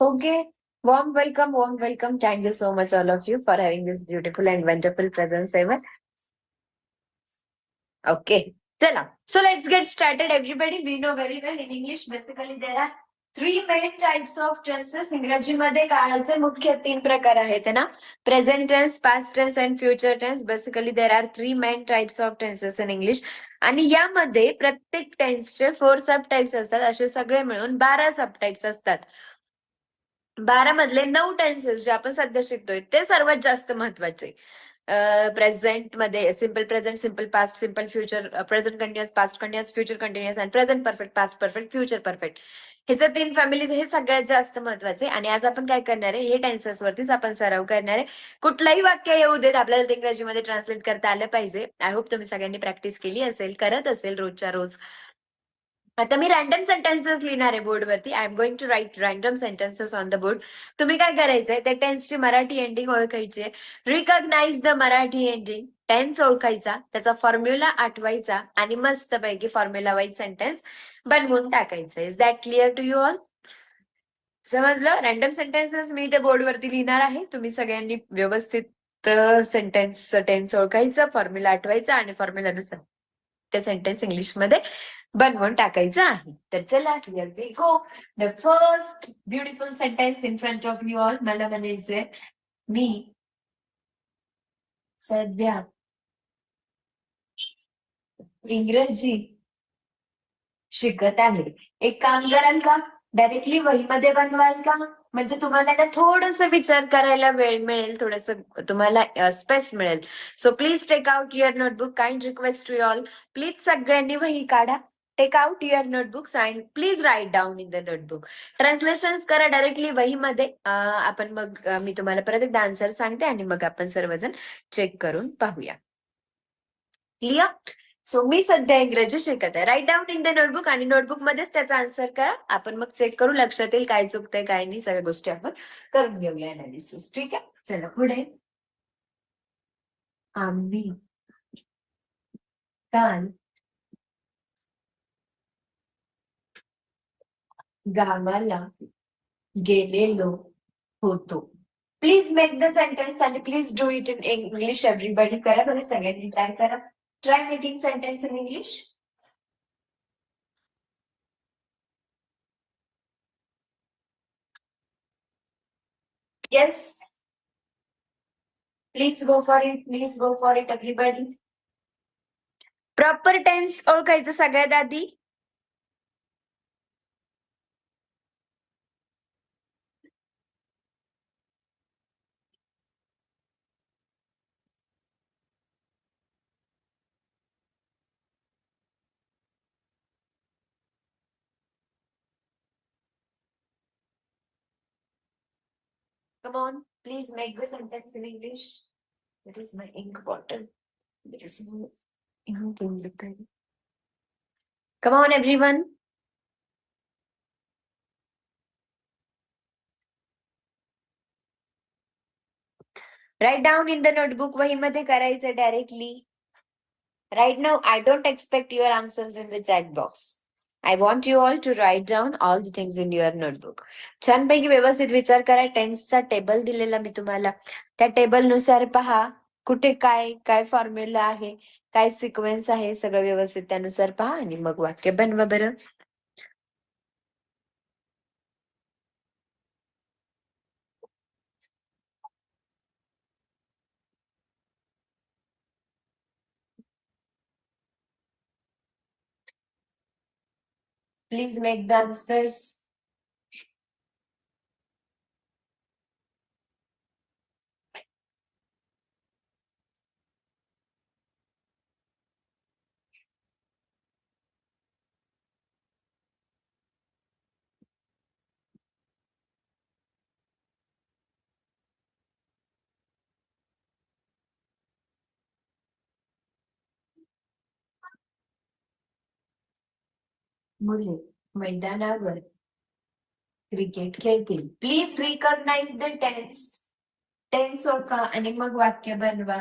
Okay. Warm welcome. Thank you so much, all of you, for having this beautiful and wonderful presence ever. Okay. Chala. So let's get started, everybody. We know very well in English, basically, there are three main types of tenses. इंग्रजीमध्ये काळाचे मुख्य तीन प्रकार आहेत ना. Present tense, past tense and future tense. Basically, there are three main types of tenses in English. आणि यामध्ये प्रत्येक टेन्सचे 4 सब टाइप्स असतात. असे सगळे मिळून 12 सब टाइप्स असतात. 12 मधले 9 टेन्सेस जे आपण सध्या शिकतोय ते सर्वात जास्त महत्वाचे. प्रेझेंट मध्ये simple present, simple past, simple future, present continuous, past continuous, future continuous आणि present perfect, past perfect, future perfect. हे जे 3 फॅमिलीज हे सगळ्यात जास्त महत्वाचे. आणि आज आपण काय करणार आहे, हे टेन्सेस वरतीच आपण सराव करणार आहे. कुठलंही वाक्य येऊ देत आपल्याला ते इंग्रजीमध्ये ट्रान्सलेट करता आलं पाहिजे. आय होप तुम्ही सगळ्यांनी प्रॅक्टिस केली असेल, करत असेल रोजच्या रोज. आता मी रॅन्डम सेंटेन्सेस लिहिणार आहे बोर्डवरती. I am going to write random sentences on the board. तुम्ही काय करायचंय, त्या टेन्सची मराठी एंडिंग ओळखायची. Recognise the Marathi ending. Tense ओळखायचा, त्याचा फॉर्म्युला आठवायचा आणि मस्तपैकी फॉर्म्युला वाईज सेंटेन्स बनवून टाकायचं. Is that clear to you all? समजलं? रॅन्डम सेंटेन्सेस मी त्या बोर्डवरती लिहिणार आहे. तुम्ही सगळ्यांनी व्यवस्थित सेंटेन्स टेन्स ओळखायचं, फॉर्म्युला आठवायचा आणि फॉर्म्युलानुसार ते सेंटेन्स इंग्लिशमध्ये बनवून टाकायचं आहे. तर चला, here we go. The first beautiful sentence in front of you all. मला म्हणायचंय, मी सध्या इंग्रजी शिकत आहे. एक काम कराल का, डायरेक्टली वहीमध्ये बनवाल का? म्हणजे तुम्हाला ना थोडस विचार करायला वेळ मिळेल, थोडस तुम्हाला स्पेस मिळेल. So please take out your notebook. Kind request to all, please सगळ्यांनी वही काढा. Take out your notebooks and please write down in the notebook. Translation करा डायरेक्टली वहीमध्ये. आपण मग मी तुम्हाला परत एकदा आन्सर सांगते आणि मग आपण सर्वजण चेक करून पाहूया. क्लिअर? सो मी सध्या इंग्रजी शिकत आहे. Write down in the notebook आणि नोटबुक मध्येच त्याचा आन्सर करा. आपण मग चेक करू, लक्षात येईल काय चुकतंय काय नाही. सगळ्या गोष्टी आपण करून घेऊया अनालिसिस. ठीक आहे, चला पुढे. आम्ही काल गावाला गेलेलो होतो. प्लीज मेक द सेंटेन्स आणि please do it in English. Everybody करा बरं, सगळ्यांनी ट्राय करा. Try making sentence in English. Yes, please go for it. Please go for it everybody. Proper tense ओळखायचं सगळ्यात आधी. Come on, please make the sentence in English. That is my ink bottle. There is no ink in the pen. Come on, everyone. Write down in the notebook. वही मध्ये करायचं directly. Right now, I don't expect your answers in the chat box. I want you all to write down all the things in your notebook. छानपैकी व्यवस्थित विचार करा. टेन्सचा table दिलेला मी तुम्हाला. त्या टेबल नुसार पहा कुठे काय काय फॉर्म्युला आहे, काय सिक्वेन्स आहे, सगळं व्यवस्थित त्यानुसार पहा आणि मग वाक्य बनवा बरं. Please make the answers. मुले मैदानावर क्रिकेट खेळतील. Please recognise the tense. Tense ओळखा आणि मग वाक्य बनवा.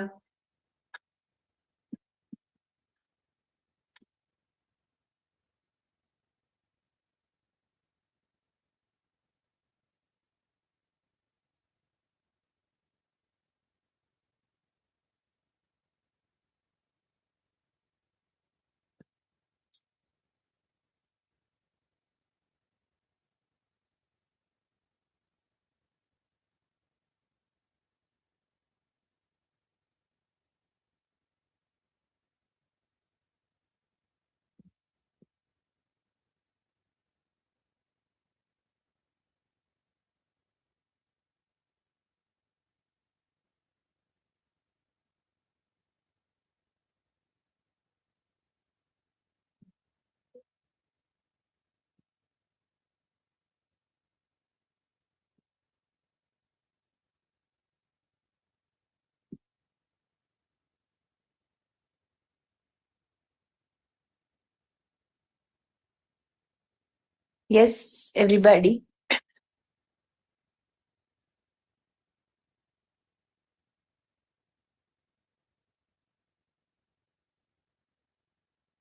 Yes, everybody.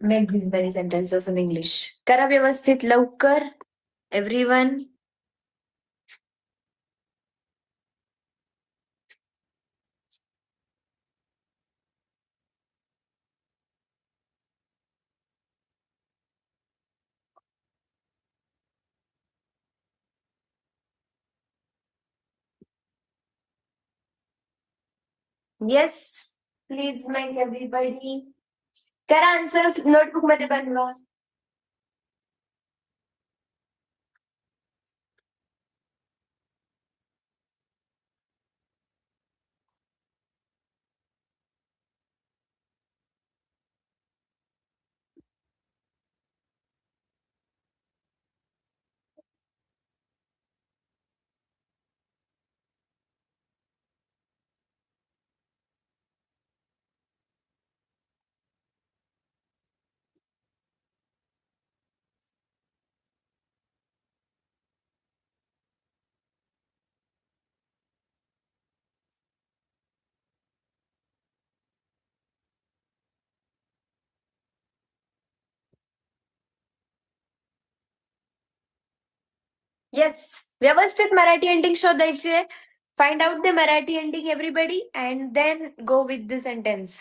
Make these many sentences in English. करा व्यवस्थित लवकर. Everyone. Yes, please make everybody. करा आन्सर्स नोटबुक मध्ये बनवा. Yes, व्यवस्थित मराठी एंडिंग शोधायचे. Find out the Marathi ending, everybody, and then go with the sentence.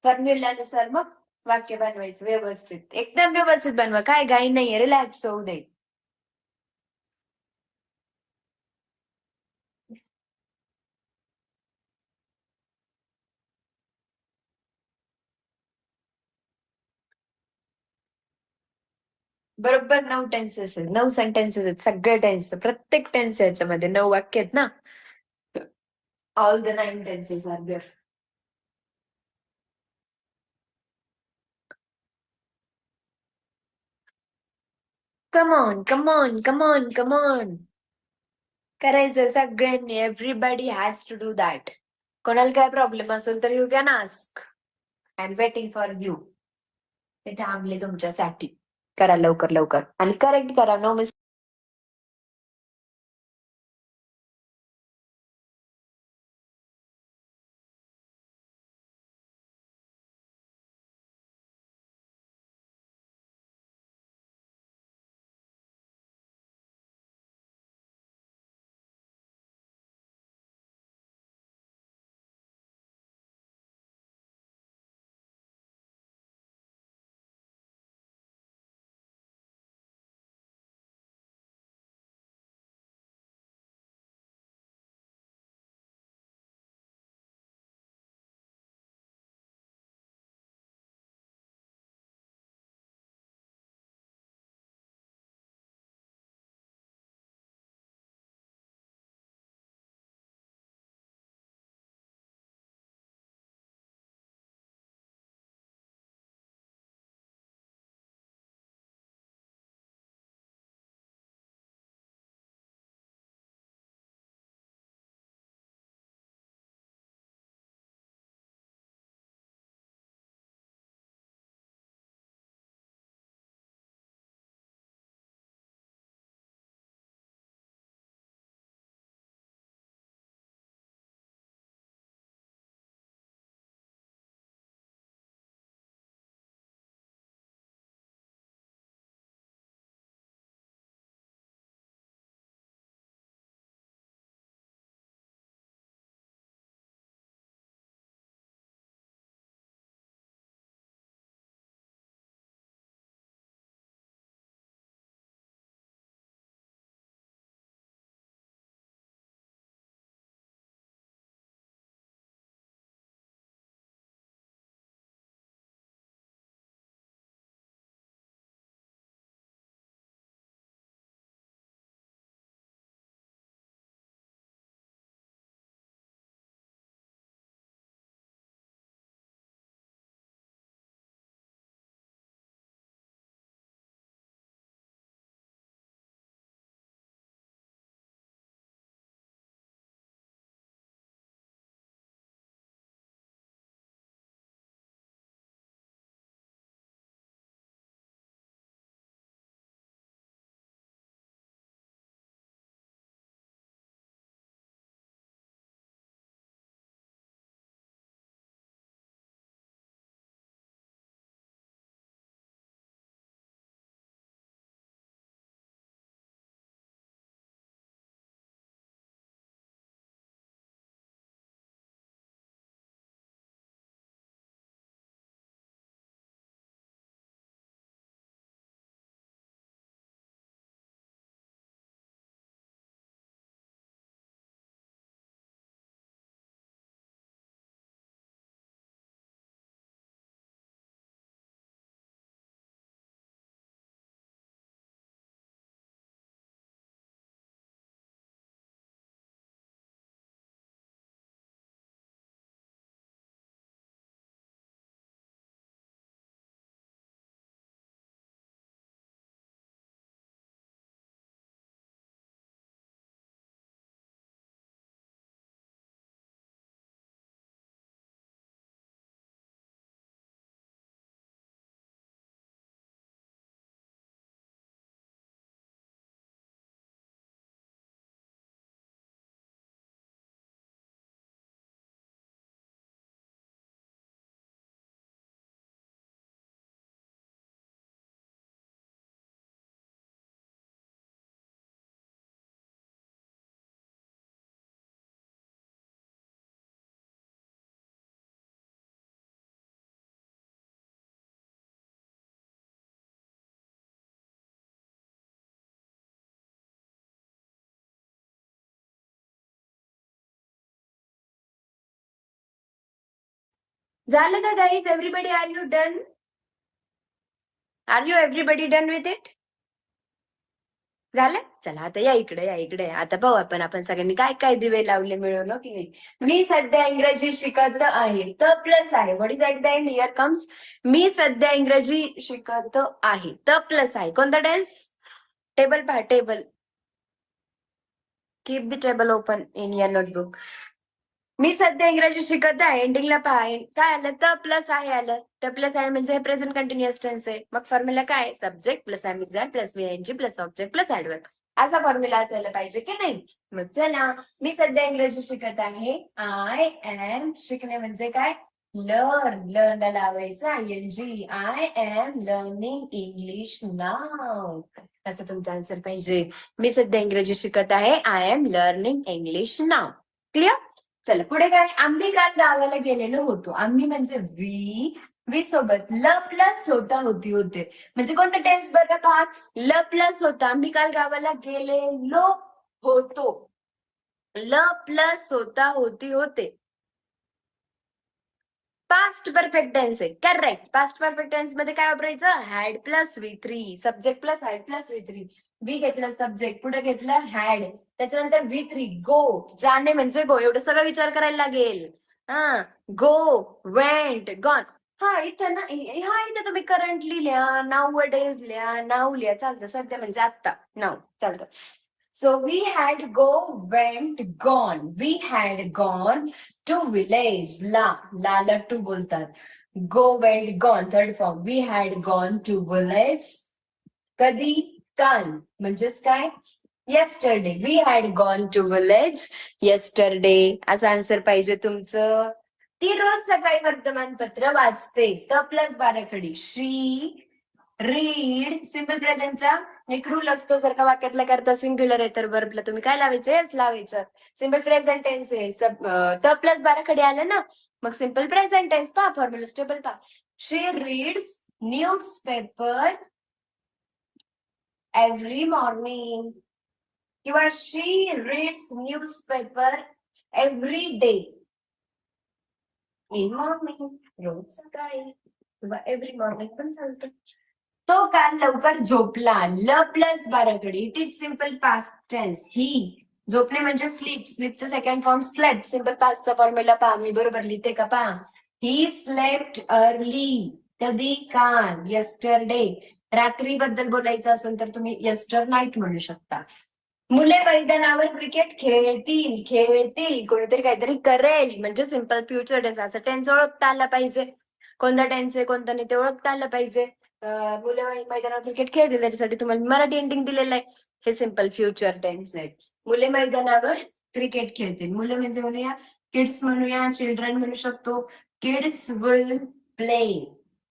फॉर्म्युलानुसार मग वाक्य बनवायचं व्यवस्थित. एकदम व्यवस्थित बनवा. काय घाई नाहीये. रिलॅक्स होऊ दे. बरोबर 9 टेन्सेस आहेत. 9 सेंटेन्सेस आहेत. सगळे टेन्स. प्रत्येक टेन्स याच्यामध्ये 9 वाक्य आहेत ना. All the 9 tenses are there. Come on, come on, come on, come on. करायचं सगळ्यांनी. Everybody has to do that. कोणाला काय प्रॉब्लेम असेल तर you can ask. I am waiting for you. ते थांबले तुमच्यासाठी. करा लवकर लवकर आणि करेक्ट करा. नो मिस झालं का guys? Everybody are you done? Are you everybody done with it? झालं? चला आता या इकडे आता पाहू आपण सगळ्यांनी काय काय दिवे लावले मिळून, हो की नाही. मी सध्या इंग्रजी शिकत आहे. द प्लस आहे. What is at the end? Here comes. मी सध्या इंग्रजी शिकत आहे. द प्लस आहे. कोणता टेन्स? टेबल पहा, table. Keep the table open in your notebook. मी सध्या इंग्रजी शिकत आहे. एंडिंगला पहा काय आलं? द प्लस आहे आलं. द प्लस आहे म्हणजे हे प्रेझेंट कंटिन्युअस टेन्स आहे. मग फॉर्म्युला काय? सब्जेक्ट प्लस एमिझॅड plus V ing plus object plus adverb. असा फॉर्म्युला असायला पाहिजे की नाही. मग चला, मी सध्या इंग्रजी शिकत आहे. आय एम, शिकणे म्हणजे काय? लर्न. लर्नला लावायचं ING. I am learning English now. असं तुमचा आन्सर पाहिजे. मी सध्या इंग्रजी शिकत आहे. I am learning English now. Clear? चला पुढे काय? आम्ही काल गावाला गेलेलो होतो. आम्ही म्हणजे वी सोबत ल प्लस होता होती होते. म्हणजे कोणतं टेन्स बरं पहा? ल प्लस होता. आम्ही काल गावाला गेलेलो होतो. ल प्लस होता होती होते. पास्ट परफेक्ट टेन्स आहे. करेक्ट. पास्ट परफेक्ट टेन्स मध्ये काय वापरायचं? Had plus V3. Subject plus had plus V3. We घेतलं सब्जेक्ट, पुढे घेतलं हॅड, त्याच्यानंतर V3 गो. जाणे म्हणजे गो. एवढं सगळं विचार करायला लागेल. हा, गो, वेंट, गॉन. हा इथं ना, इथं तुम्ही करंटली लिहा, नाव डेज लिहा, नाव लिहा, चालतं. सध्या म्हणजे आत्ता नाव चालतं. So we had go, went, gone. We had gone to village. La to बोलतात. Go, went, gone. Third form. We had gone to village. कधी? काल. म्हणजेच काय? Yesterday. We had gone to village yesterday. असं आन्सर पाहिजे तुमचं. ती रोज सकाळी वर्तमानपत्र वाचते. द प्लस बाराखडी. शी रीड. सिम्पल प्रेझेंटचा एक रूल असतो. जर का वाक्यातला करता सिंग्युलर आहे तर वर्बला तुम्ही काय लावायचं? एस लावायचं. सिम्पल प्रेझेंट टेन्स आहे. द प्लस बाराखडी आलं ना, मग सिम्पल प्रेझेंट टेन्स पहा. फॉर्म्युला स्टेबल पहा. She reads newspaper every morning. किंवा she reads newspaper every day. In morning, रोज सकाळी, किंवा एव्हरी मॉर्निंग पण चालतं. तो काल लवकर झोपला. ल प्लस बाराखडी. It is simple past tense. ही झोपणे म्हणजे स्लीप. स्लीपचं सेकंड फॉर्म स्लेप्ट. सिम्पल पास्टचा फॉर्म्युला पहा. मी बरोबर लिहिते का पहा. He slept early. कधी? काल. यस्टरडे. रात्रीबद्दल बोलायचं असेल तर तुम्ही यस्टर नाईट म्हणू शकता. मुले मैदानावर क्रिकेट खेळतील. खेळतील, कोणीतरी काहीतरी करेल म्हणजे सिम्पल फ्युचर टेन्स. असं टेन्स ओळखता आला पाहिजे. कोणता टेन्स आहे कोणता नाही ते ओळखता आलं पाहिजे. मुलं मैदानावर क्रिकेट खेळतील, त्याच्यासाठी तुम्हाला मराठी एंडिंग दिलेलं आहे. हे सिम्पल फ्युचर टेन्स आहे. मुले मैदानावर क्रिकेट खेळतील. मुलं म्हणजे म्हणूया किड्स म्हणूया, चिल्ड्रन म्हणू शकतो. Kids will play.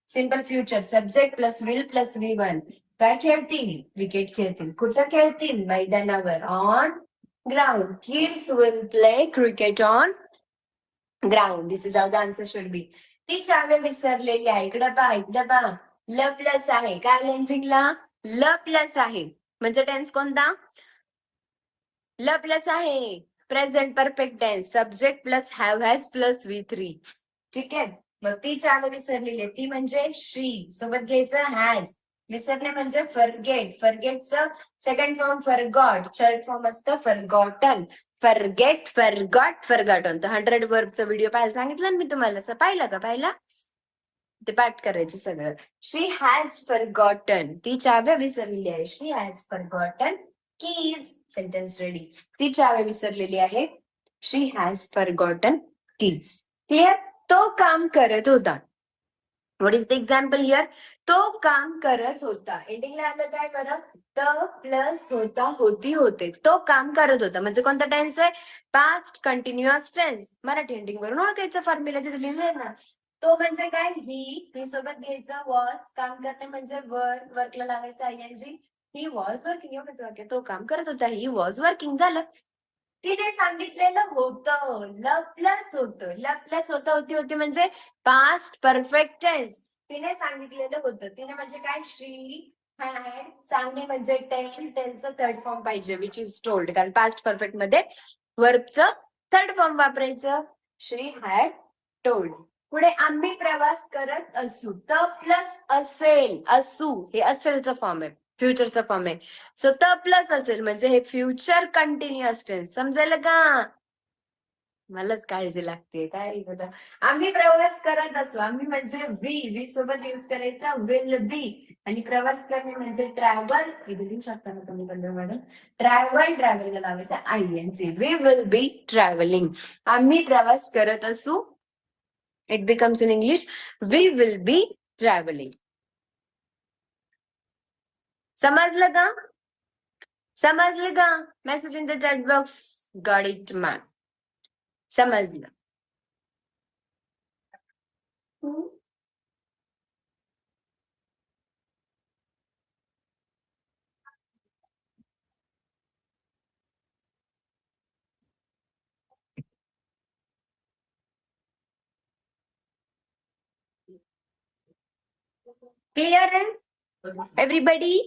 Simple future. Subject plus will plus V1. काय खेळतील? क्रिकेट खेळतील. कुठं खेळतील? मैदानावर. On ground. Kids will play cricket on ground. This is how the answer should बी. ती चावे विसरलेली आहे. इकडं पहा. ल प्लस आहे. काय एंडिंगला? ल प्लस आहे. म्हणजे टेन्स कोणता? ल प्लस आहे. Present perfect tense. Subject plus have has plus V3. ठीक आहे. मग ती चावे विसरलेली आहे. ती म्हणजे शी. सोबत घ्यायचं हॅज. विसरणे म्हणजे फॉरगेट. फॉरगेटचं second form forgot. Third form असतं फॉरगॉटन. Forget, forgot, forgotten. तर 100 वर्बचा व्हिडिओ पाहायला सांगितलं ना मी तुम्हाला. असं पाहिलं का? पाहिला? ते पाठ करायचं सगळं. She has forgotten. ती चाव्या विसरलेली आहे. She has forgotten keys. Sentence ready. ती चाव्या विसरलेली आहे. She has forgotten keys. Clear? तो काम करत होता. What is the example here? तो काम करत होता. एंडिंगला आलं काय बरं? द प्लस होता होती होते. तो काम करत होता म्हणजे कोणता टेन्स आहे? Past continuous tense. Marathi ending वरून ओळखायचं फॉर्म्युला तिथे लिहिलंय ना. तो म्हणजे काय? ही सोबत घ्यायचं वॉज. काम करणे म्हणजे वर्कला लावायचं आयएनजी. He was working. एवढंच वाक्य. तो काम करत होता. He was working. झालं. तिने सांगितलेलं होतं. ल प्लस होतं. ल प्लस होतं होती होती म्हणजे पास्ट परफेक्ट टेन्स. तिने सांगितलेलं होतं. तिने म्हणजे काय? शी हॅड. सांगणे म्हणजे टेल. टेलचं थर्ड फॉर्म पाहिजे विच इज टोल्ड. कारण पास्ट परफेक्ट मध्ये वर्बचं थर्ड फॉर्म वापरायचं. शी हॅड टोल्ड. पुढे आम्ही प्रवास करत असू. त प्लस असेल, असू हे असेलचं फॉर्म आहे, फ्युचरचा फॉर्म आहे. सो त प्लस असेल म्हणजे हे फ्युचर कंटिन्युअस टेन्स. समजेल का? मलाच काळजी लागते काय बघा. आम्ही प्रवास करत असू. आम्ही म्हणजे वी सोबत युज करायचा विल बी. आणि प्रवास करणे म्हणजे ट्रॅव्हल. इथे देऊ शकता ना तुम्ही मॅडम. ट्रॅव्हलला लावायचा ING. We will be travelling. आम्ही प्रवास करत असू. It becomes in English we will be travelling. समजलं का? समजलं का? Message in the chat box. Got it ma'am. समजलं. क्लिअर आहे एव्हरीबडी?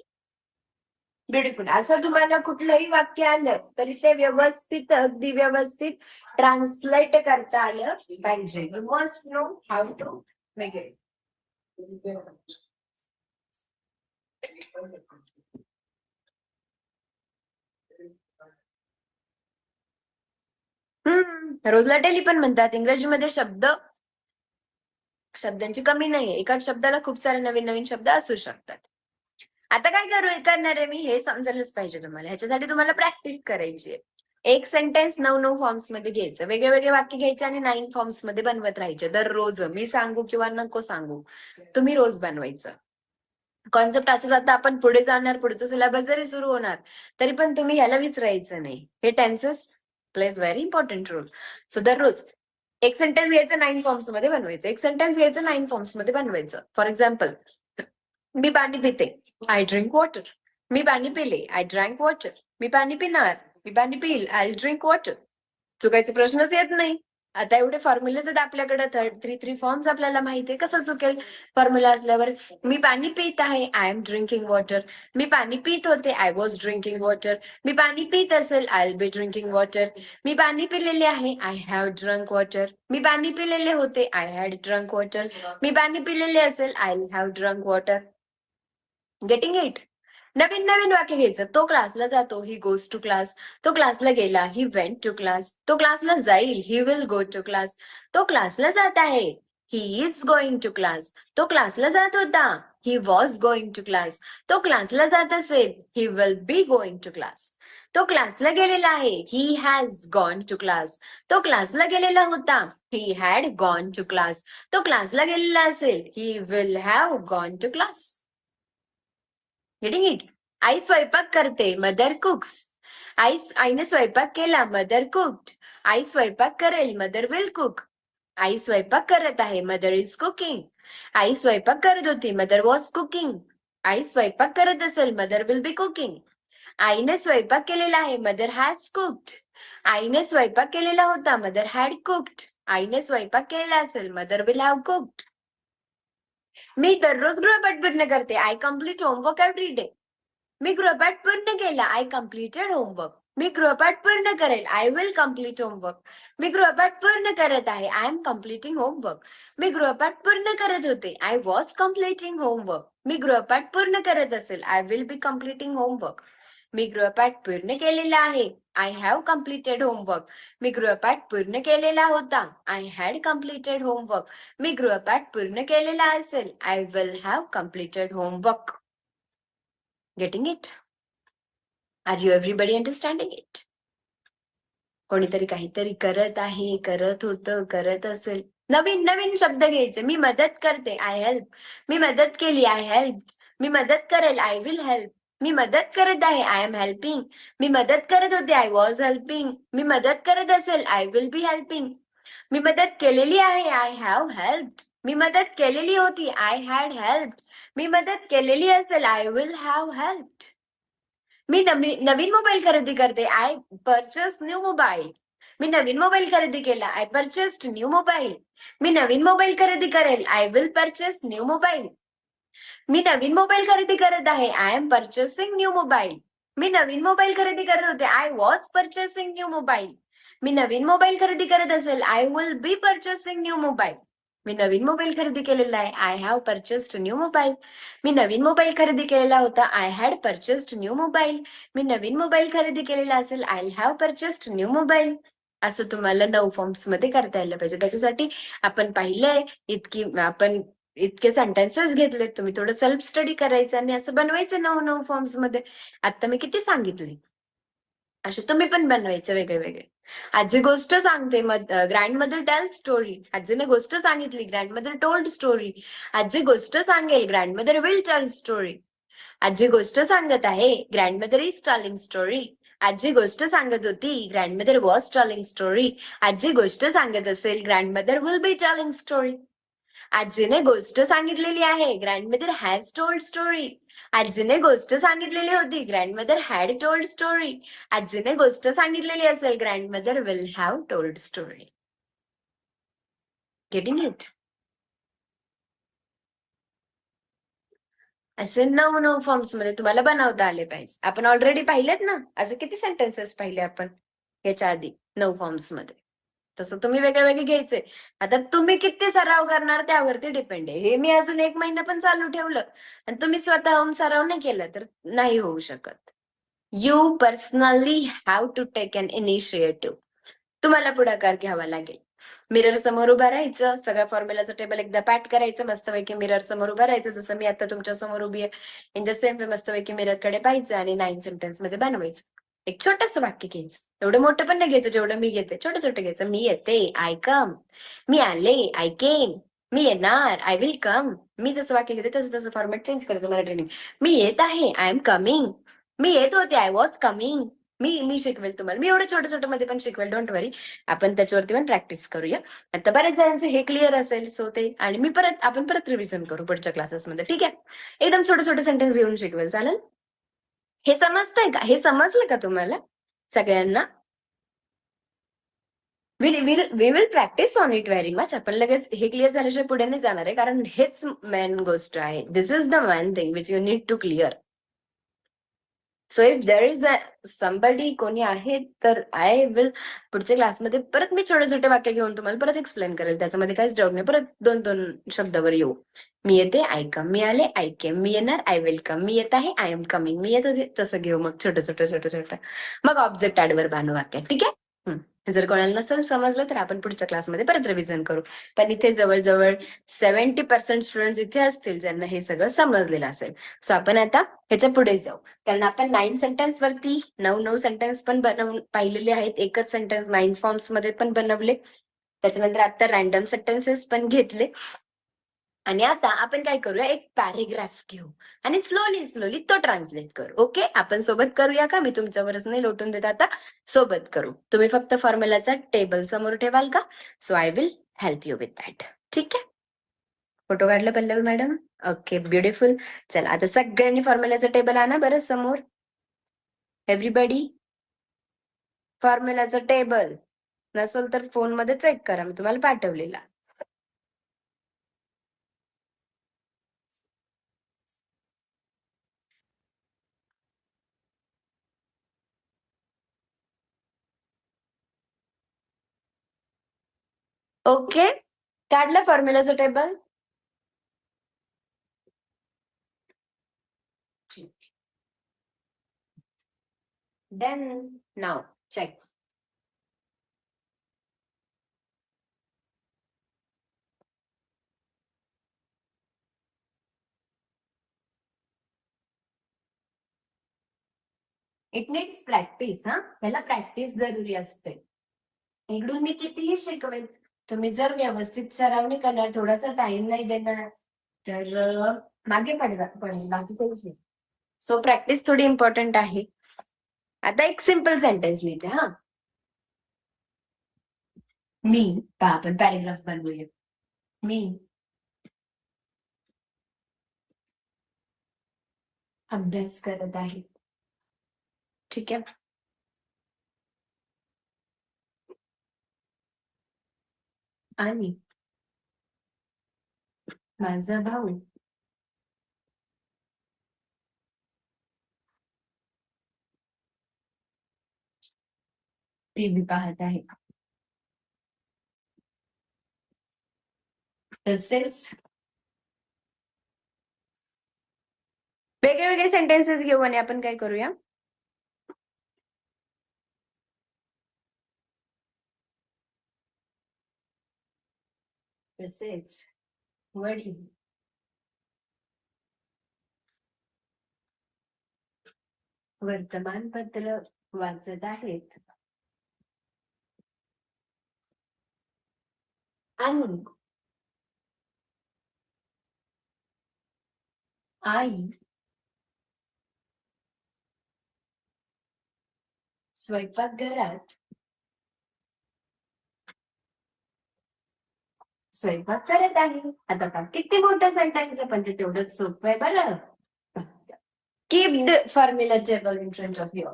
ब्युटिफुल. असं तुम्हाला कुठलंही वाक्य आलं तरी ते व्यवस्थित, अगदी व्यवस्थित ट्रान्सलेट करता आलं पाहिजे. You must know how to make it. रोजला डेली पण म्हणतात. इंग्रजीमध्ये शब्दांची कमी नाहीये. एकाच शब्दाला खूप सारे नवीन नवीन शब्द असू शकतात. आता काय करणार आहे मी हे समजायलाच पाहिजे तुम्हाला. ह्याच्यासाठी तुम्हाला प्रॅक्टिस करायची आहे. एक सेंटेन्स 9 फॉर्म्स मध्ये घ्यायचं. वेगळे वाक्य घ्यायचे आणि 9 फॉर्म्स मध्ये बनवत राहायचे. दररोज मी सांगू किंवा नको सांगू, तुम्ही रोज बनवायचं. कॉन्सेप्ट असं जातं, आपण पुढे जाणार, पुढचं सिलेबस जरी सुरू होणार तरी पण तुम्ही याला विसरायचं नाही. हे tenses plays very important role. So दररोज एक सेंटेन्स घ्यायचं 9 फॉर्म्स मध्ये बनवायचं. एक सेंटेन्स घ्यायचं 9 फॉर्म्स मध्ये बनवायचं. फॉर एक्झाम्पल, मी पाणी पिते. I drink water. मी पाणी पिले. I drank water. मी पाणी पिणार. मी पाणी पिईल. I drink water. चुकायचा प्रश्नच येत नाही. आता एवढे फॉर्म्युलेज आहेत आपल्याकडे. 3 फॉर्म्स आपल्याला माहिती आहे. कसं चुकेल फॉर्म्युला असल्यावर? मी पाणी पित आहे. I am drinking water. मी पाणी पित होते. I was drinking water. मी पाणी पित असेल. I will be drinking water. मी पाणी पिलेले आहे. I have drunk water. मी पाणी पिलेले होते. I had drunk water. मी पाणी पिलेले असेल. I have drunk water. Getting it? नवीन वाक्य घ्यायचं. तो क्लासला जातो. He goes to class. तो क्लासला गेला. He went to class. तो क्लासला जाईल. He will go to class. तो क्लासला जात आहे. He is going to class. तो क्लासला जात होता. He was going to class. तो क्लासला जात असेल. He will be going to class. तो क्लासला गेलेला आहे. He has gone to class. तो क्लासला गेलेला होता. He had gone to class. तो क्लासला गेलेला असेल. He will have gone to class. Getting it? आई स्वयंपाक करते. Mother cooks. आईने स्वयंपाक केला. Mother cooked. आई स्वयंपाक करेल. Mother will cook. आई स्वयंपाक करत आहे. Mother is cooking. आई स्वयंपाक करत होती. Mother was cooking. आई स्वयंपाक करत असेल. Mother will be cooking. आईने स्वयंपाक केलेला आहे. Mother has cooked. आईने स्वयंपाक केलेला होता. Mother had cooked. आईने स्वयंपाक केलेला असेल. Mother will have cooked. मी दररोज गृहपाठ पूर्ण करते. I complete homework every day. मी गृहपाठ पूर्ण केला. I completed homework. मी गृहपाठ पूर्ण करेल. I will complete homework. मी गृहपाठ पूर्ण करत आहे. I am completing homework. मी गृहपाठ पूर्ण करत होते. I was completing homework. मी गृहपाठ पूर्ण करत असेल. I will be completing homework. मी गृहपाठ पूर्ण केलेला आहे. I have completed homework. मी गृहपाठ पूर्ण केलेला होता. I had completed homework. मी गृहपाठ पूर्ण केलेला असेल. I will have completed homework. Getting it? Are you everybody understanding it? कोणीतरी काहीतरी करत आहे, करत होतं, करत असेल. नवीन शब्द घ्यायचे. मी मदत करते. I help. मी मदत केली. I help. मी मदत करेल. I will help. मी मदत करत आहे. I am helping. मी मदत करत होते. I was helping. मी मदत करत असेल. I will be helping. मी मदत केलेली आहे. I have helped. मी मदत केलेली होती. I had helped. मी मदत केलेली असेल. I will have helped. मी नवीन मोबाईल खरेदी करते. I purchase new mobile. मी नवीन मोबाईल खरेदी केला. I purchased new mobile. मी नवीन मोबाईल खरेदी करेल. I will purchase new mobile. मी नवीन मोबाईल खरेदी करत आहे. I am purchasing new mobile. मी नवीन मोबाईल खरेदी करत होते. I was purchasing new mobile. मी नवीन मोबाईल खरेदी करत असेल. I will be purchasing new mobile. मी नवीन मोबाईल खरेदी केलेला आहे. I have purchased new mobile. मी नवीन मोबाईल खरेदी केलेला होता. I had purchased new mobile. मी नवीन मोबाईल खरेदी केलेला असेल. I have purchased new mobile. असं तुम्हाला 9 फॉर्म्स मध्ये करता यायला पाहिजे. त्याच्यासाठी आपण पाहिलंय आपण इतके सेंटेन्सेस घेतले. तुम्ही थोडं सेल्फ स्टडी करायचं आणि असं बनवायचं 9 फॉर्म्स मध्ये. आता मी किती सांगितले, असे तुम्ही पण बनवायचे वेगळे वेगळे. आजी गोष्ट सांगते, ग्रँड मदर टेल स्टोरी. आजीने गोष्ट सांगितली, ग्रँड मदर टोल्ड स्टोरी. आजी गोष्ट सांगेल, grandmother will tell story. आजी गोष्ट सांगत आहे, grandmother is telling story. आजी गोष्ट सांगत होती, grandmother was telling story. आजी गोष्ट सांगत असेल, grandmother will be telling story. आजीने गोष्ट सांगितलेली आहे, ग्रँडमदर हॅज टोल्ड स्टोरी. आजीने गोष्ट सांगितलेली होती, ग्रँडमदर हॅड टोल्ड स्टोरी. आजीने गोष्ट सांगितलेली असेल, grandmother will have told story. Getting it? असे 9 फॉर्म्स मध्ये तुम्हाला बनवता आले पाहिजे. आपण ऑलरेडी पाहिलेत ना, असे किती सेंटेन्सेस पाहिले आपण याच्या आधी 9 फॉर्म्स मध्ये. तसं तुम्ही वेगळे वेगळे घ्यायचे. आता तुम्ही किती सराव करणार त्यावरती डिपेंड आहे. हे मी अजून 1 महिना पण चालू ठेवलं आणि तुम्ही स्वतःहून सराव नाही केला तर नाही होऊ शकत. You personally have to take an initiative. तुम्हाला पुढाकार घ्यावा लागेल. मिरर समोर उभं राहायचं, सगळ्या फॉर्म्युलाचं टेबल एकदा पॅट करायचं, मस्तपैकी मिरर समोर उभं राहायचं, जसं मी आता तुमच्या समोर उभी आहे. इन द सेम वे मस्तपैकी मिररकडे पाहायचं आणि 9 सेंटेन्स मध्ये बनवायचं. एक छोटस वाक्य घ्यायचं. एवढं मोठं पण नाही घ्यायचं जेवढं मी घेते, छोटं छोटं घ्यायचं. मी येते, आय कम. मी आले, आय केम. मी येणार, आय विल कम. मी जसं वाक्य घेते तसं तसं फॉर्मॅट चेंज करायचं मराठी. मी येत आहे, आय एम कमिंग. मी येत होते, आय वॉज कमिंग. मी शिकवेल तुम्हाला. मी एवढं छोटं छोटं मध्ये पण शिकवेल, डोंट वरी. आपण त्याच्यावरती पण प्रॅक्टिस करूया. आता बरेच जणांचे हे क्लिअर असेल, सो ते आणि आपण परत रिव्हिजन करू पुढच्या क्लासेसमध्ये. ठीक आहे? एकदम छोटे छोटे सेंटेन्स घेऊन शिकवेल, चालेल? हे समजतंय का? हे समजलं का तुम्हाला सगळ्यांना? We will practise on it very much. आपण लगेच हे क्लिअर झाल्याशिवाय पुढे नाही जाणार आहे, कारण हेच मेन गोष्ट आहे. This is the main thing which you need to clear. So if there is somebody, कोणी आहे तर आय विल पुढच्या क्लासमध्ये परत मी छोटे छोटे वाक्य घेऊन तुम्हाला परत एक्सप्लेन करेल. त्याच्यामध्ये काहीच डाऊट नाही. परत 2-2 शब्दावर येऊ. मी येते, आय कम. मी आले, आय केम. मी येणार, आय विल कम. मी येत आहे, आय एम कमिंग. मी येत होते, तसं घेऊ मग छोटं छोटं छोटं छोटं. मग ऑब्जेक्ट ऍडवर बांधू वाक्य. ठीक आहे? जर कोणाला नसेल समजलं तर आपण पुढच्या क्लासमध्ये परत रिव्हिजन करू. पण इथे जवळजवळ 70% स्टुडंट इथे असतील ज्यांना हे सगळं समजलेलं असेल. सो आपण आता ह्याच्या पुढे जाऊ. कारण आपण 9 सेंटेन्स वरती 9 सेंटेन्स पण बनवून पाहिलेले आहेत. एकच सेंटेन्स 9 फॉर्म्स मध्ये पण बनवले. त्याच्यानंतर आता रॅन्डम सेंटेन्सेस पण घेतले. आणि आता आपण काय करूया, एक पॅरेग्राफ घेऊ आणि स्लोली स्लोली तो ट्रान्सलेट करू. ओके? आपण सोबत करूया का? मी तुमच्यावरच नाही लोटून देत आता, सोबत करू. तुम्ही फक्त फॉर्म्युलाचा टेबल समोर ठेवाल का? So I will help you with that. ठीक आहे? फोटो काढला पल्लवी मॅडम? Okay, beautiful. चला आता सगळ्यांनी फॉर्म्युलाचं टेबल आणा बरं समोर. एव्हरीबडी फॉर्म्युलाचं टेबल नसेल तर फोन मध्ये चेक करा, मी तुम्हाला पाठवलेला. ओके, काढलं फॉर्म्युलाचं table? Then now check. It needs practice. त्याला प्रॅक्टिस जरुरी असते. इकडून मी कितीही शिकवेल, तुम्ही जर व्यवस्थित सराव नाही करणार, थोडासा टाइम नाही देणार तर मागे पडेल बाकी काहीच नाही. सो प्रॅक्टिस थोडी इम्पॉर्टंट आहे. आता एक सिम्पल सेंटेन्स लिहिते. मी, आपण पॅरेग्राफ बनवूया. मी अभ्यास करत आहे. ठीक आहे? आणि माझा भाऊ टीव्ही पाहत आहे. तसेच वेगळे वेगळे सेंटेन्सेस घेऊ आणि आपण काय करूया, तसेच वडील वर्तमानपत्र वाचत आहेत आणि आई स्वयंपाकघरात स्वयंपाक करत आहे. आता का किती मोठं सेंटेन्स आहे, पण ते तेवढंच सोपं आहे बरं. Keep the formula table in front of you.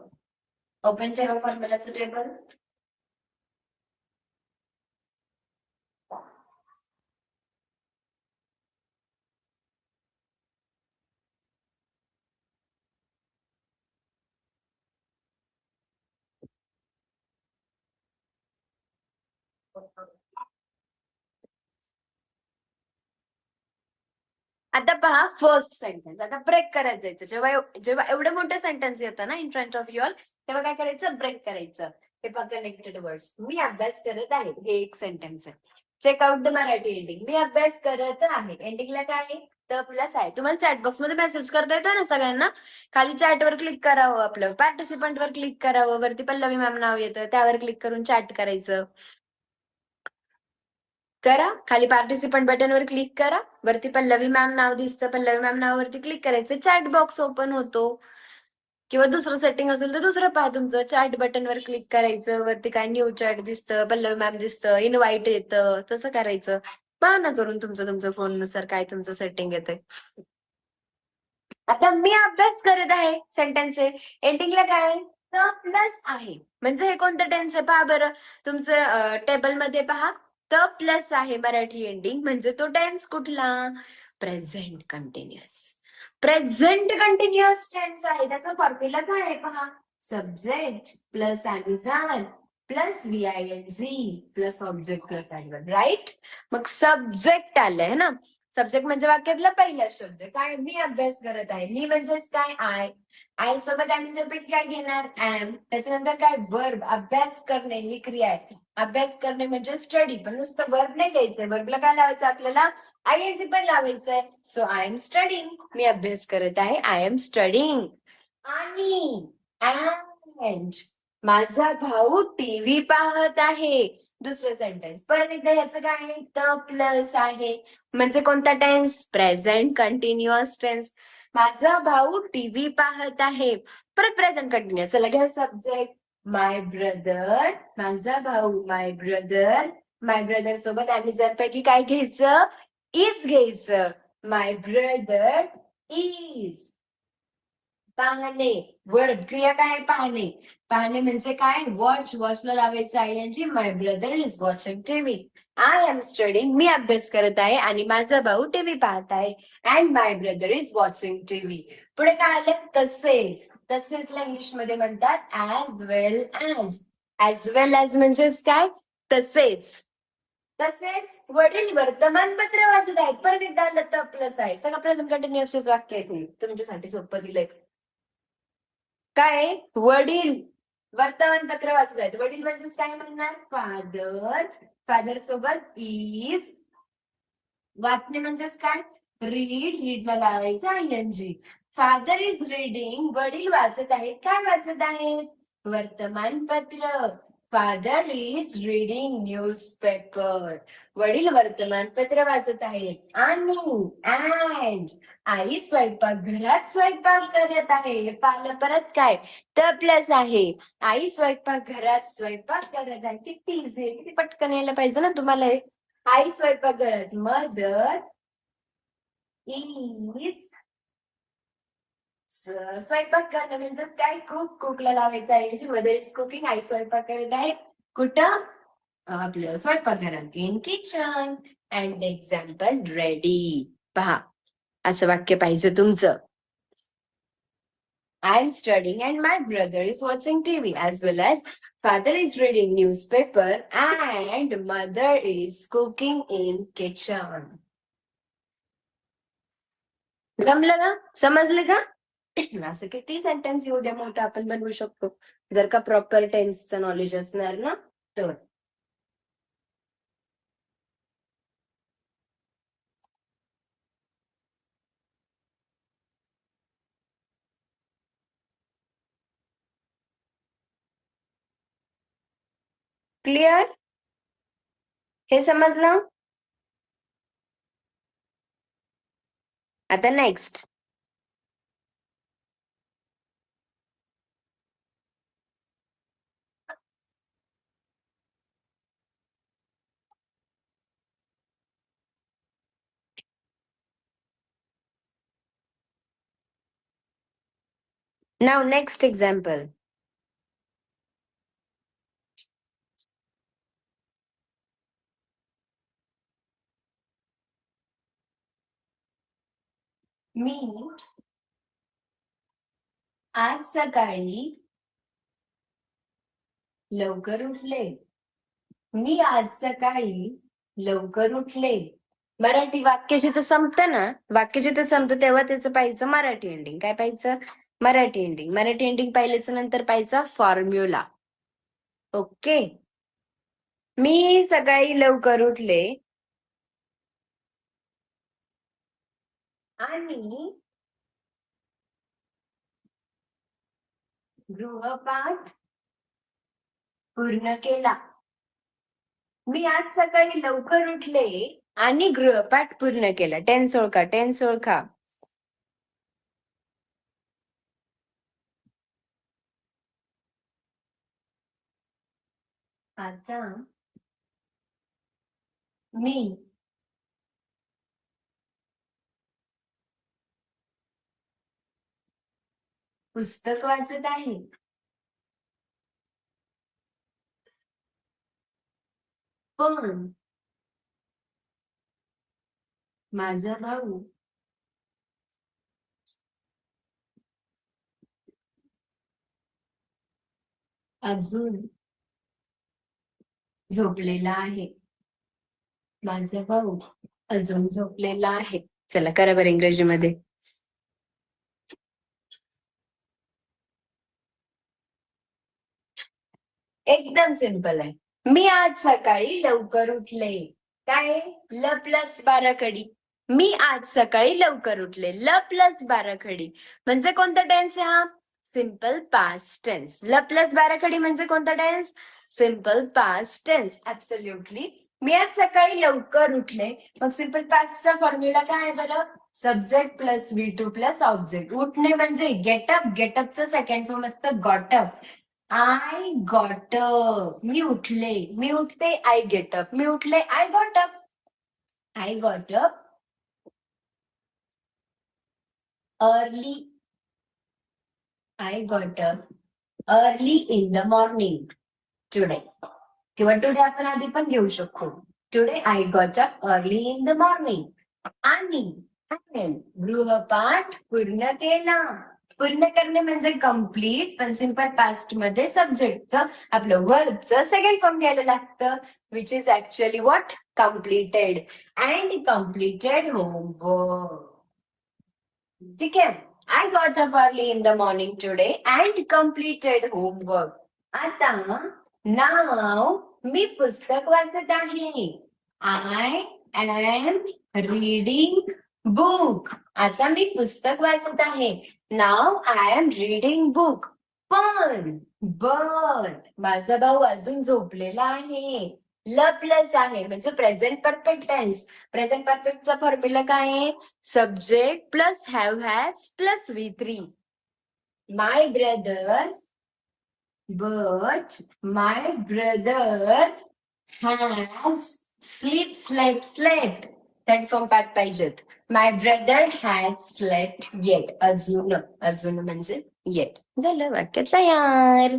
Open ठेवा फॉर्म्युलाचं टेबल. आता पहा फर्स्ट सेंटेन्स. आता ब्रेक करायचं जायचं. जेव्हा एवढं मोठं सेंटेन्स येतं ना in front of you all, तेव्हा काय करायचं, ब्रेक करायचं. हे पहा कनेक्टेड वर्ड्स. मी अभ्यास करत आहे, हे एक सेंटेन्स आहे. Check out the Marathi ending. मी अभ्यास करत आहे. एंडिंगला काय आहे, द प्लस आहे. तुम्हाला चॅटबॉक्स मध्ये मेसेज करता येतो ना सगळ्यांना. खाली चॅटवर क्लिक करावं, आपलं पार्टिसिपंट वर क्लिक करावं, वरती पल्लवी मॅम नाव येतं, त्यावर क्लिक करून चॅट करायचं. करा. खाली पार्टिसिपंट बटनवर क्लिक करा, वरती पल्लवी मॅम नाव दिसतं, पल्लवी मॅम नावावरती क्लिक करायचं, चॅट बॉक्स ओपन होतो. किंवा दुसरं सेटिंग असेल तर दुसरं पहा तुमचं. चॅट बटनवर क्लिक करायचं, वरती काय न्यू चॅट दिसतं, पल्लवी मॅम दिसतं, इनवाइट येतं, तसं करायचं. पहा ना करून तुमचं फोन नुसार काय तुमचं सेटिंग येतंय. आता मी अभ्यास करत आहे सेंटेन्स आहे. एंडिंगला काय द प्लस आहे, म्हणजे हे कोणतं टेन्स आहे पहा बरं. तुमचं टेबल मध्ये पहा द प्लस आहे मराठी एंडिंग, म्हणजे तो टेन्स कुठला, present continuous. Present continuous tense आहे. त्याचा फॉर्म्युला काय आहे पहा, subject plus addition plus VING plus object plus adverb. Right. मग सब्जेक्ट आलंय ना. सब्जेक्ट म्हणजे वाक्यातला पहिला शब्द काय, मी अभ्यास करत आहे. मी म्हणजेच काय, आय सोबत आम्ही सब्जेक्ट काय घेणार, एम. त्याच्यानंतर काय, वर्ब, अभ्यास करणे ही क्रिया आहे. अभ्यास करणे म्हणजे स्टडी, पण नुसतं वर्ब नाही घ्यायचंय. वर्बला काय लावायचं आपल्याला, ING पण लावायचंय. सो आय एम स्टडिंग, मी अभ्यास करत आहे, आय एम स्टडिंग. आणि अँड माझा भाऊ टीव्ही पाहत आहे. दुसरं सेंटेन्स परत एकदा, याचं काय आहे, द प्लस आहे, म्हणजे कोणता टेन्स, प्रेझेंट कंटिन्युअस टेन्स. माझा भाऊ टीव्ही पाहत आहे. परत प्रेझेंट कंटिन्युअस. चला घ्या सब्जेक्ट माय ब्रदर, माझा भाऊ माय ब्रदर. माय ब्रदर सोबत आम्ही जर पैकी काय घ्यायचं, इज घ्यायचं. माय ब्रदर इज. पाहणे, वर्ब, क्रिया काय, पाहणे. पाहणे म्हणजे काय, वॉच. वॉचला लावायचं ING. My brother is watching TV. I am studying, मी अभ्यास करत आहे आणि माझा भाऊ टीव्ही पाहत आहे. And my brother is watching TV. पुढे काय आलं, तसेच. तसेचला इंग्लिश मध्ये म्हणतात as well as. As well as म्हणजेच काय, तसेच. तसेच वडील वर्तमानपत्र वाचत आहेत. परत एकदा आलं प्लस आहे. सगळं प्रेझेंट कंटिन्युअस वाक्य आहे, तुमच्यासाठी सोपं दिलंय. काय, वडील वर्तमानपत्र वाचत आहेत. वडील म्हणजे काय म्हणणार, फादर. फादर सोबत इज. वाचणे म्हणजेच काय, रीड. रीडला लावायचं ING. फादर इज रीडिंग, वडील वाचत आहेत. काय वाचत आहेत, वर्तमानपत्र. फादर इज रीडिंग न्यूजपेपर, वडील वर्तमानपत्र वाचत आहेत. आणि अँड आई स्वयंपाकघरात स्वयंपाक करत आहे. पाहिलं परत काय, द प्लस आहे. आई स्वयंपाकघरात स्वयंपाक करत आहे. किती इझी, किती पटकन यायला पाहिजे ना तुम्हाला हे. आई स्वयंपाकघरात, मदर इज स्वयंपाक करणं म्हणजेच काय, कुक. कुकला लावायचं आहे मदर इज कुकिंग. आई स्वयंपाक करत आहे. कुठं, आपलं स्वयंपाकघरात, in kitchen. And example ready. पहा असं वाक्य पाहिजे तुमचं. I am studying and my brother is watching TV, as well as father is reading newspaper and mother is cooking in kitchen. जमलं का? समजलं का? असं किती सेंटेन्स येऊ द्या मोठं आपण बनवू शकतो जर का प्रॉपर टेन्सचं नॉलेज असणार ना तर. क्लिअर? हे समजलं? आता नेक्स्ट. नाव नेक्स्ट एक्झाम्पल. मी आज सकाळी लवकर उठले. मी आज सकाळी लवकर उठले. मराठी वाक्य जिथं संपतं ना, वाक्य जिथं संपतं तेव्हा त्याचं पाहिजे मराठी एंडिंग. काय पाहिजे? मराठी एंडिंग. मराठी एंडिंग पाहिल्याच्या नंतर पाहिजे फॉर्म्युला. ओके. मी सकाळी लवकर उठले आणि गृहपाठ पूर्ण केला. मी आज सकाळी लवकर उठले आणि गृहपाठ पूर्ण केला. टेन्स ओळखा, टेन्स ओळखा. आता मी पुस्तक वाचत आहे. पण माझा भाऊ अजून झोपलेला आहे. माझा भाऊ अजून झोपलेला आहे. चला करा बरं इंग्रजीमध्ये. एकदम सिंपल आहे. मी आज सकाळी लवकर उठले. काय? ल प्लस बाराखडी. मी आज सकाळी लवकर उठले. ल प्लस बाराखडी म्हणजे कोणता टेन्स आहे हा? Simple past tense. ल प्लस बाराखडी म्हणजे कोणता tense? Simple past tense. Absolutely. मी आज सकाळी लवकर उठले. मग सिम्पल पास्टचा फॉर्म्युला काय आहे बरं? Subject plus V2 plus object. उठणे म्हणजे गेटअप. गेटअपचं सेकंड फॉर्म असतं गॉटअप. I got up. मी उठले. मी उठते. I get up. मी उठले. I got up. I got up early. I got up early in the morning today. किंवा टुडे आपण आधी पण घेऊ शकतो. Today I got up early in the morning. आणि गृहपाठ पूर्ण केला. पूर्ण करणे म्हणजे कम्प्लीट, पण सिम्पल पास्ट मध्ये सब्जेक्टचं आपलं वर्बचं सेकंड फॉर्म घ्यायला लागतं, which is actually what? Completed. And completed homework. ठीक आहे. I got up early in the morning today and completed homework. आता नाव मी पुस्तक वाचत आहे. I am reading book. आता मी पुस्तक वाचत आहे. नाव आय एम रीडिंग बुक. पण माझा भाऊ अजून झोपलेला आहे. ल प्लस आहे म्हणजे प्रेझेंट परफेक्ट टेन्स. प्रेझेंट परफेक्टचा फॉर्म्युला काय आहे? Subject plus have has plus V3. My brother but my brother has slept. That form पाठ पाहिजेत. My brother has slept yet. अजून म्हणजे yet. झालं वाक्य तयार.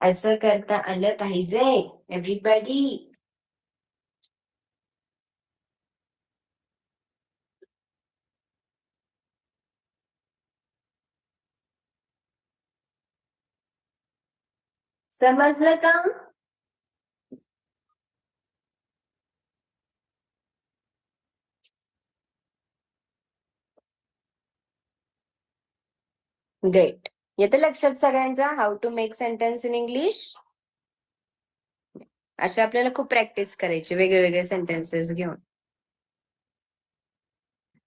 असं करता आलं पाहिजे एव्हरीबडी. समजलं का? ग्रेट. येते लक्षात सगळ्यांचा how to make sentence in English? असे आपल्याला खूप प्रॅक्टिस करायची वेगळे सेंटेन्सेस घेऊन.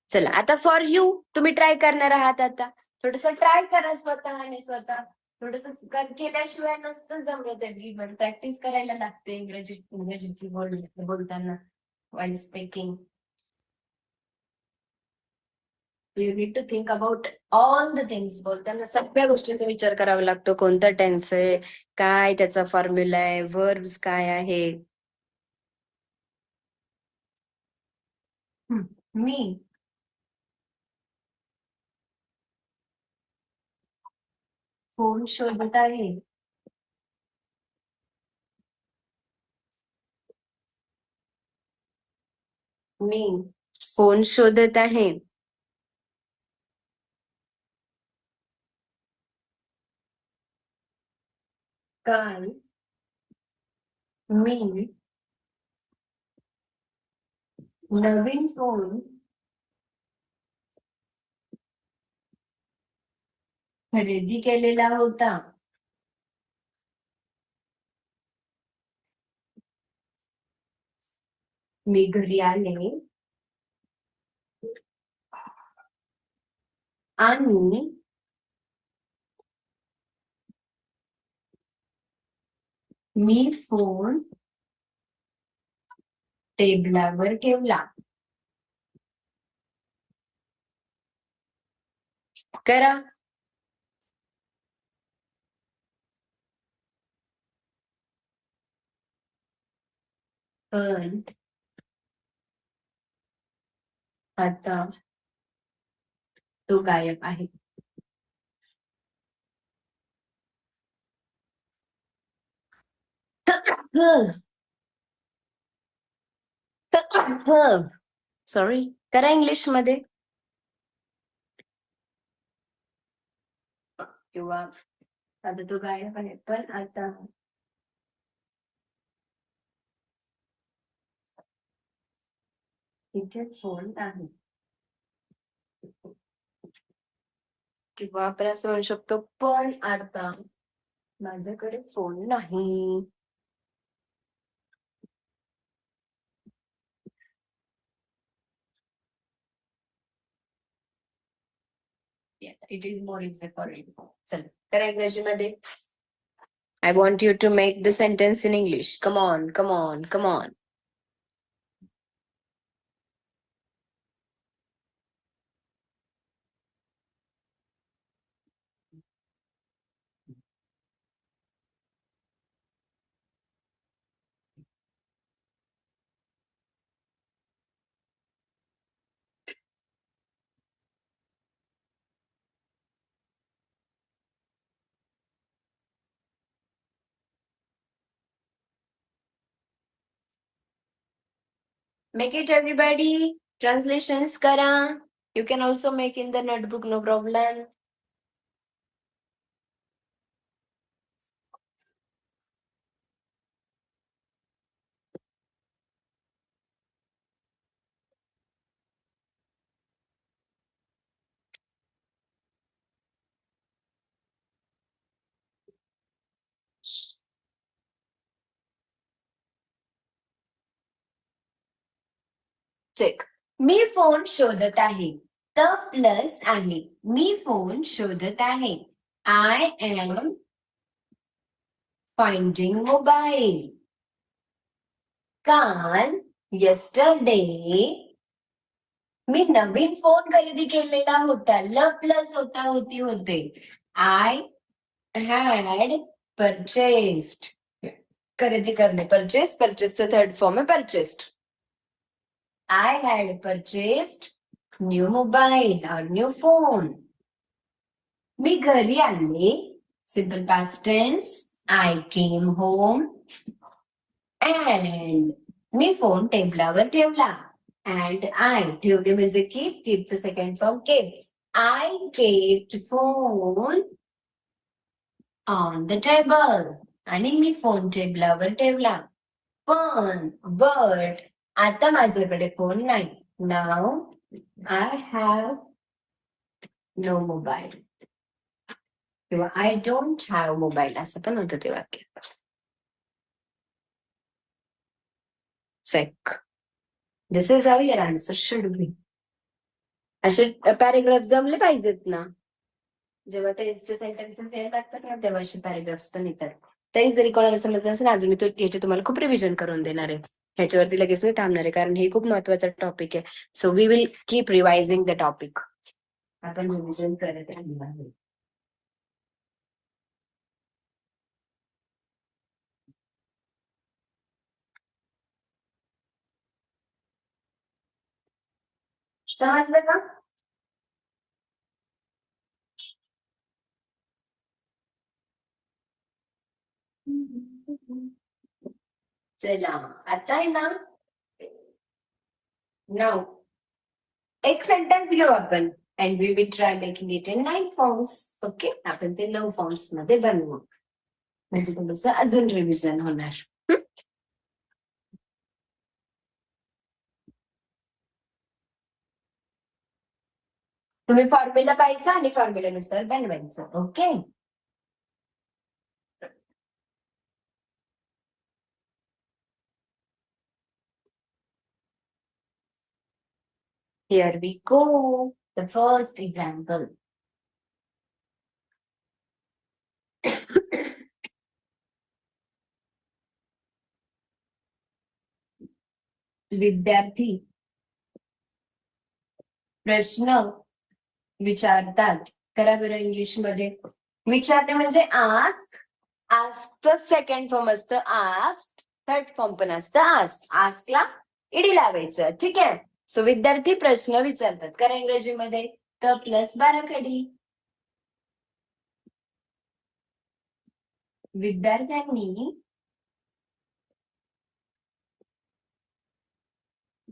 चला आता फॉर यू तुम्ही ट्राय करणार आहात. आता थोडस ट्राय करा स्वतःने स्वतः. थोडस केल्याशिवाय नसतं जमत. एव्हरीवन प्रॅक्टिस करायला लागते इंग्रजीची बोलताना while speaking. You need to think about all the things. बोलताना सगळ्या गोष्टींचा विचार करावा लागतो. कोणता टेन्स आहे, काय त्याचा फॉर्म्युला आहे, वर्ब्स काय आहे. मी फोन शोधत आहे. मी फोन शोधत आहे. काल मी नवीन फोन खरेदी केलेला होता. मी घरी आले आणि मी फोन टेबलावर ठेवला. करा. पण आता तो गायब आहे. सॉरी. करा इंग्लिश मध्ये किंवा आता तो गायब आहे पण आता इथे फोन आहे. किंवा आपण असं म्हणू शकतो पण आता माझ्याकडे फोन नाही. It is more easy for you. चला करा इंग्रजीमध्ये. I want you to make the sentence in English. Come on, come on, come on. Make it everybody. Translations kara. You can also make in the notebook, no problem. Check. मी phone शोधत आहे. द plus आहे. मी phone शोधत आहे. I am finding mobile. काल yesterday मी नवीन फोन खरेदी केलेला होता. ल प्लस होते. I had purchased. खरेदी करणे परचेसचा थर्ड फॉर्म आहे purchased. I had purchased new mobile or new phone. मी घरी आले. Simple past tense. I came home. And मी फोन टेबलावर ठेवला. And I ठेवले म्हणजे keepचं second form kept. I kept phone on the table. आणि मी फोन टेबलावर ठेवला. पण but आता माझ्याकडे फोन नाही. Now I have no mobile. किंवा आय डोंट हॅव मोबाईल असं पण होतं ते वाक्य. Check. This is how your answer should be. असे पॅरेग्राफ जमले पाहिजेत ना. जेव्हा टेन्सचे सेंटेन्सेस यायला लागतात ना तेव्हा असे पॅरेग्राफ्स पण येतात. तरी जरी कोणाला समजलं नसेल अजून मी तो याचे तुम्हाला खूप रिव्हिजन करून देणार आहे. ह्याच्यावरती लगेच नाही थांबणार आहे कारण हे खूप महत्वाचा टॉपिक आहे. So we will keep revising the topic. आपण रिव्हिजन करत राहणार आहे. समजलं का? चला आता आहे ना. नाव एक सेंटेन्स घेऊ आपण and we will try making it in 9 forms. Okay आपण ते 9 फॉर्म्स मध्ये बनवू म्हणजे थोडंसं अजून रिव्हिजन होणार. तुम्ही फॉर्म्युला पाहायचा आणि फॉर्म्युल्यानुसार बनवायचं. Okay. Here we go. The first example. विद्यार्थी प्रश्न विचारतात. करा बरं इंग्लिश मध्ये. विचारणे म्हणजे आस्क. आस्कचं सेकंड फॉर्म असतं आस्क. थर्ड फॉर्म पण असतं आस्क. आस्कला इडी लावायचं. ठीक आहे. सो विद्यार्थी प्रश्न विचारतात. करा इंग्रजीमध्ये द प्लस बाराखडी. विद्यार्थ्यांनी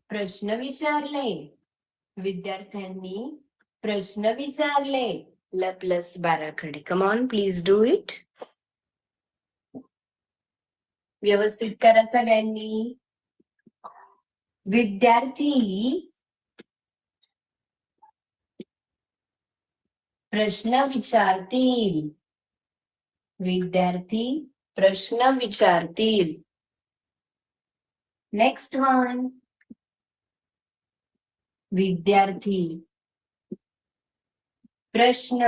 प्रश्न विचारले. विद्यार्थ्यांनी प्रश्न विचारले. ल प्लस बाराखडी. Come on please do it. व्यवस्थित करा सगळ्यांनी. विद्यार्थी प्रश्न विचारतील. विद्यार्थी प्रश्न विचारतील. Next one. विद्यार्थी प्रश्न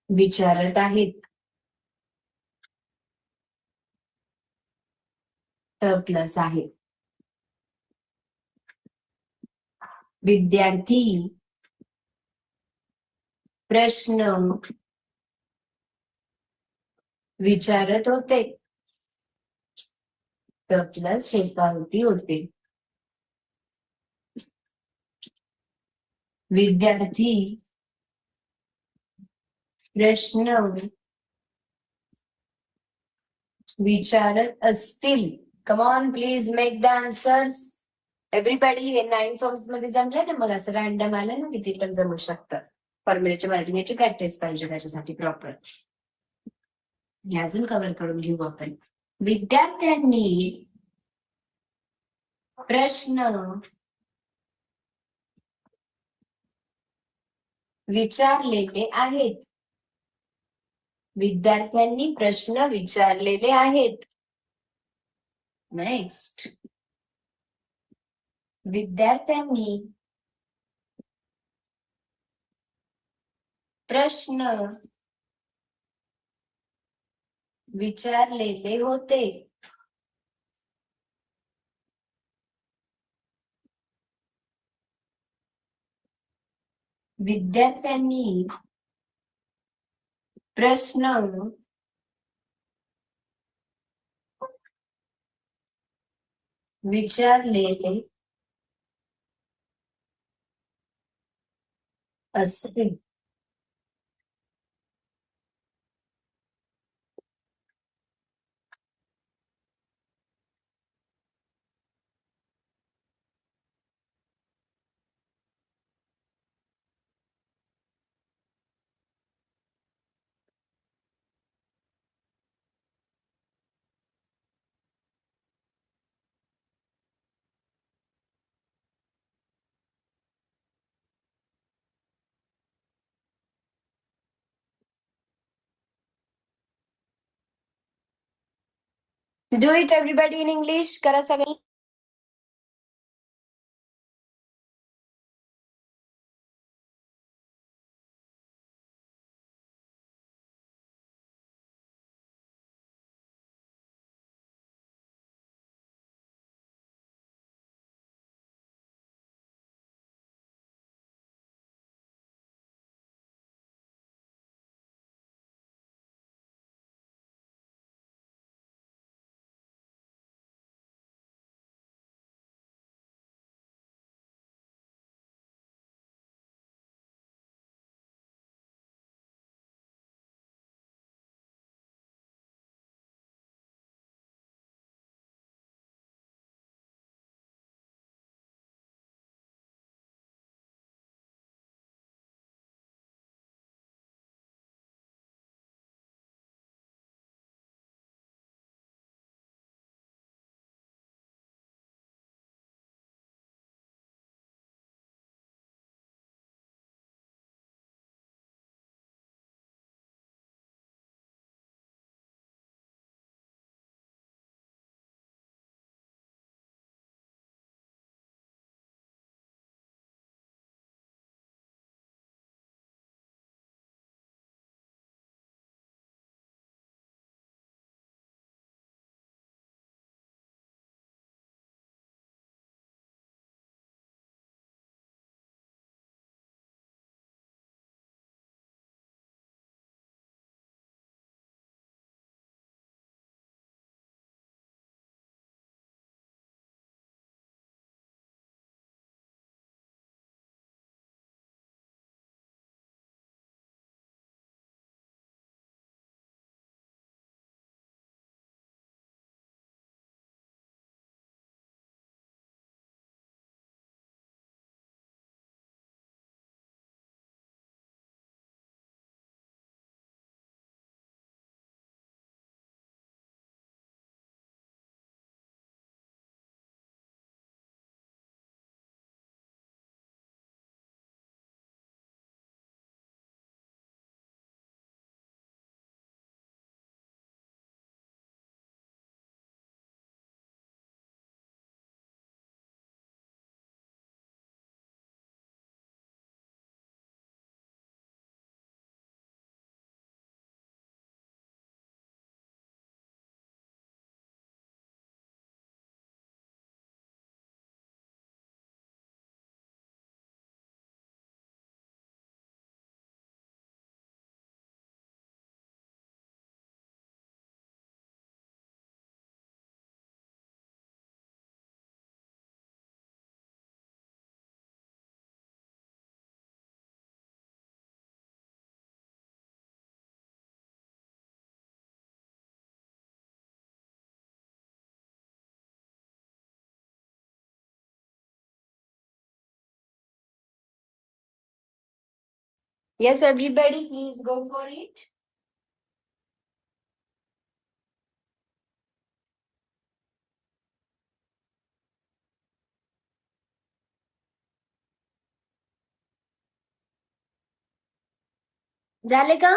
विचारत आहेत. प्लस आहे. विद्यार्थी प्रश्न विचारत होते. प्लस शेतावरती होते. विद्यार्थी प्रश्न विचारत असतील. Come on please make the answers. Everybody हे 9 फॉर्म्स मध्ये जमले ना. मग असं रॅन्डम आलं ना किती पण जमू शकतं. फॉर्म्युल्याची मराठी याची प्रॅक्टिस पाहिजे त्याच्यासाठी प्रॉपर. हे अजून कव्हर करून घेऊ आपण. विद्यार्थ्यांनी प्रश्न विचारलेले आहेत. विद्यार्थ्यांनी प्रश्न विचारलेले आहेत. नेक्स्ट. विद्यार्थ्यांनी प्रश्न विचारलेले होते. विद्यार्थ्यांनी प्रश्न विचारलेले असतील. Do it everybody in English. करा सगळे. Yes, everybody, please go for it. झाले का?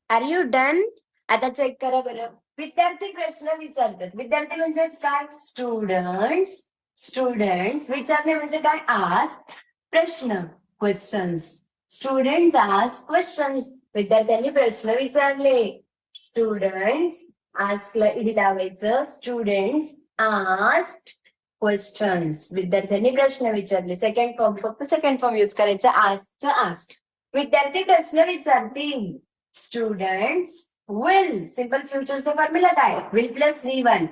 Are you done? आता चेक करा बरं. विद्यार्थी प्रश्न विचारतात. विद्यार्थी म्हणजे काय? स्टुडंट्स. स्टुडंट्स विचारणे म्हणजे काय? आस्क. प्रश्न, क्वेश्चन्स. Students ask questions. विद्यार्थ्यांनी प्रश्न विचारले. स्टुडंट्स आस्कला इडी लावायचं. Students ask questions. विद्यार्थ्यांनी प्रश्न विचारले. सेकंड फॉर्म, फक्त सेकंड फॉर्म युज करायचं. आस्कचं आस्क. विद्यार्थी प्रश्न विचारतील. Students will. सिंपल फ्युचरचा फॉर्म्युला काय? Will plus V1.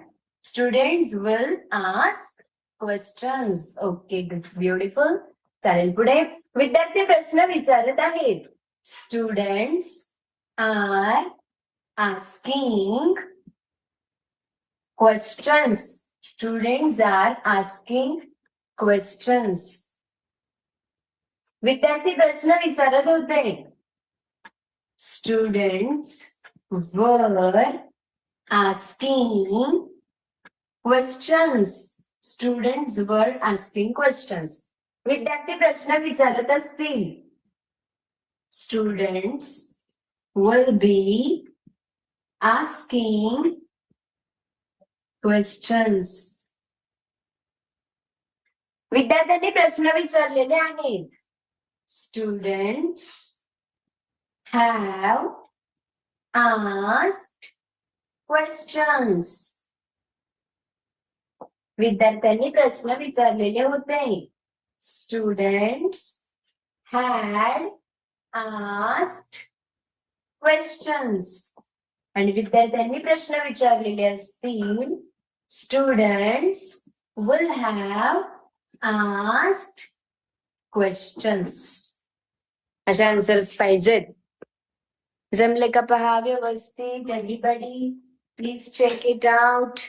Students will ask questions. Okay, beautiful. चालेल, पुढे. विद्यार्थी प्रश्न विचारत आहेत. Students are asking questions. Students are asking questions. विद्यार्थी प्रश्न विचारत होते. Students were asking questions. Students were asking questions. विद्यार्थी प्रश्न विचारत असतील. Students will be asking questions. विद्यार्थ्यांनी प्रश्न विचारलेले आहेत. Students have asked questions. विद्यार्थ्यांनी प्रश्न विचारलेले होते. Students had asked questions. आणि विद्यार्थ्यांनी प्रश्न विचारलेले असतील. Students will have asked questions. अशा आन्सर्स पाहिजेत. जमले का पहा व्यवस्थित. Everybody please check it out.